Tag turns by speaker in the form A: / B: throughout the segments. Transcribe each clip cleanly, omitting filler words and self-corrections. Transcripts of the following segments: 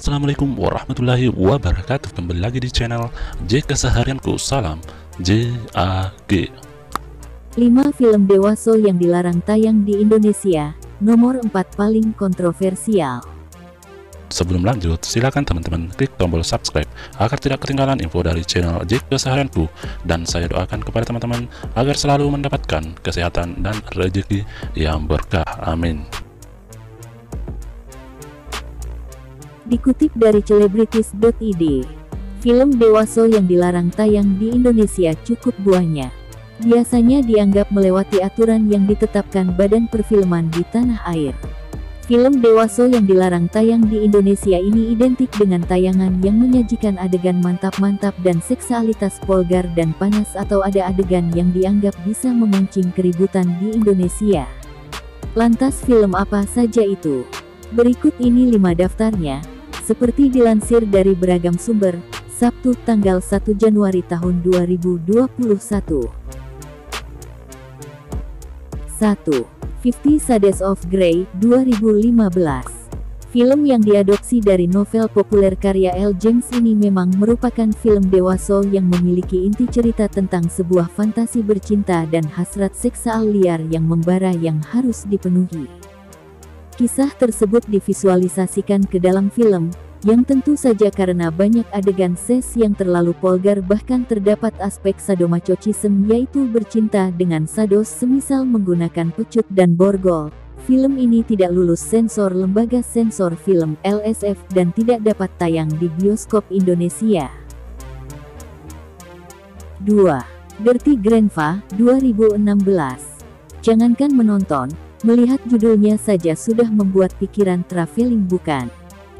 A: Assalamualaikum warahmatullahi wabarakatuh. Kembali lagi di channel J Keseharianku. Salam JAG.
B: 5 film dewasa yang dilarang tayang di Indonesia. Nomor 4 paling kontroversial.
A: Sebelum lanjut, silakan teman-teman klik tombol subscribe agar tidak ketinggalan info dari channel J Keseharianku. Dan saya doakan kepada teman-teman agar selalu mendapatkan kesehatan dan rezeki yang berkah. Amin.
B: Dikutip dari celebrities.id, film dewasa yang dilarang tayang di Indonesia cukup banyak. Biasanya dianggap melewati aturan yang ditetapkan Badan Perfilman di tanah air. Film dewasa yang dilarang tayang di Indonesia ini identik dengan tayangan yang menyajikan adegan mantap-mantap dan seksualitas vulgar dan panas, atau ada adegan yang dianggap bisa memancing keributan di Indonesia. Lantas film apa saja itu? Berikut ini 5 daftarnya. Seperti dilansir dari beragam sumber, Sabtu tanggal 1 Januari tahun 2021. 1. 50 Shades of Grey, 2015. Film yang diadopsi dari novel populer karya L. James ini memang merupakan film dewasa yang memiliki inti cerita tentang sebuah fantasi bercinta dan hasrat seksual liar yang membara yang harus dipenuhi. Kisah tersebut divisualisasikan ke dalam film, yang tentu saja karena banyak adegan seks yang terlalu vulgar, bahkan terdapat aspek sadomasochism, yaitu bercinta dengan sados semisal menggunakan pecut dan borgol. Film ini tidak lulus sensor Lembaga Sensor Film (LSF) dan tidak dapat tayang di bioskop Indonesia. 2. Dirty Grandpa, 2016. Jangankan menonton, melihat judulnya saja sudah membuat pikiran traveling, bukan?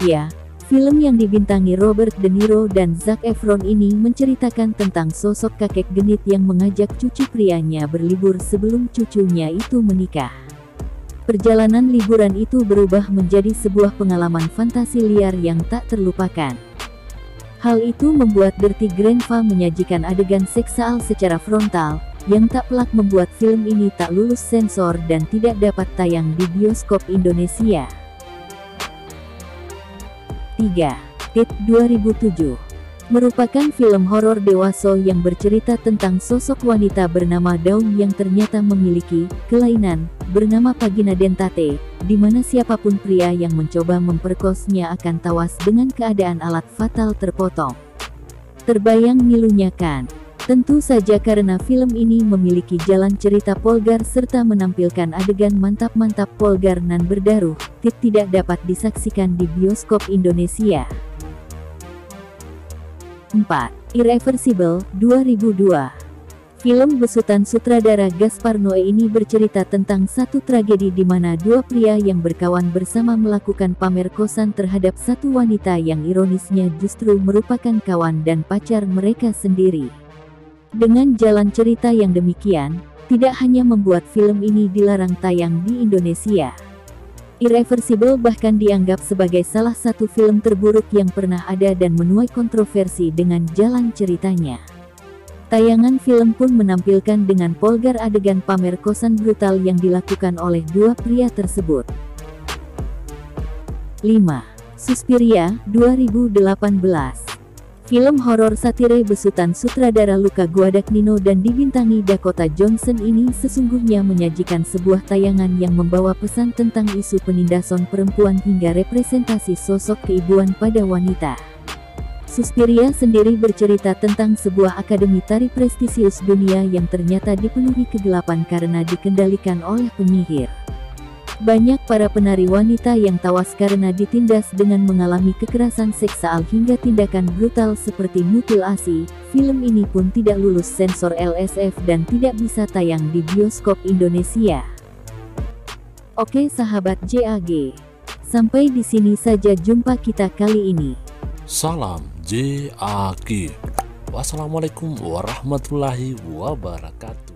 B: Ya, film yang dibintangi Robert De Niro dan Zac Efron ini menceritakan tentang sosok kakek genit yang mengajak cucu prianya berlibur sebelum cucunya itu menikah. Perjalanan liburan itu berubah menjadi sebuah pengalaman fantasi liar yang tak terlupakan. Hal itu membuat Dirty Grandpa menyajikan adegan seksual secara frontal, yang tak pelak membuat film ini tak lulus sensor dan tidak dapat tayang di bioskop Indonesia. 3. It, 2007. Merupakan film horor dewasa yang bercerita tentang sosok wanita bernama Dawn yang ternyata memiliki kelainan bernama vagina dentate, di mana siapapun pria yang mencoba memperkosnya akan tawas dengan keadaan alat fatal terpotong. Terbayang milunya kan? Tentu saja karena film ini memiliki jalan cerita vulgar serta menampilkan adegan mantap-mantap vulgar nan berdarah, tidak dapat disaksikan di bioskop Indonesia. 4. Irreversible, 2002. Film besutan sutradara Gaspar Noé ini bercerita tentang satu tragedi di mana dua pria yang berkawan bersama melakukan pamer kosan terhadap satu wanita yang ironisnya justru merupakan kawan dan pacar mereka sendiri. Dengan jalan cerita yang demikian, tidak hanya membuat film ini dilarang tayang di Indonesia. Irreversible bahkan dianggap sebagai salah satu film terburuk yang pernah ada dan menuai kontroversi dengan jalan ceritanya. Tayangan film pun menampilkan dengan vulgar adegan pamer kosan brutal yang dilakukan oleh dua pria tersebut. 5. Suspiria, 2018. Film horor satire besutan sutradara Luca Guadagnino dan dibintangi Dakota Johnson ini sesungguhnya menyajikan sebuah tayangan yang membawa pesan tentang isu penindasan perempuan hingga representasi sosok keibuan pada wanita. Suspiria sendiri bercerita tentang sebuah akademi tari prestisius dunia yang ternyata dipenuhi kegelapan karena dikendalikan oleh penyihir. Banyak para penari wanita yang tawas karena ditindas dengan mengalami kekerasan seksual hingga tindakan brutal seperti mutilasi. Film ini pun tidak lulus sensor LSF dan tidak bisa tayang di bioskop Indonesia. Oke sahabat JAG, sampai di sini saja jumpa kita kali ini.
A: Salam JAG. Wassalamualaikum warahmatullahi wabarakatuh.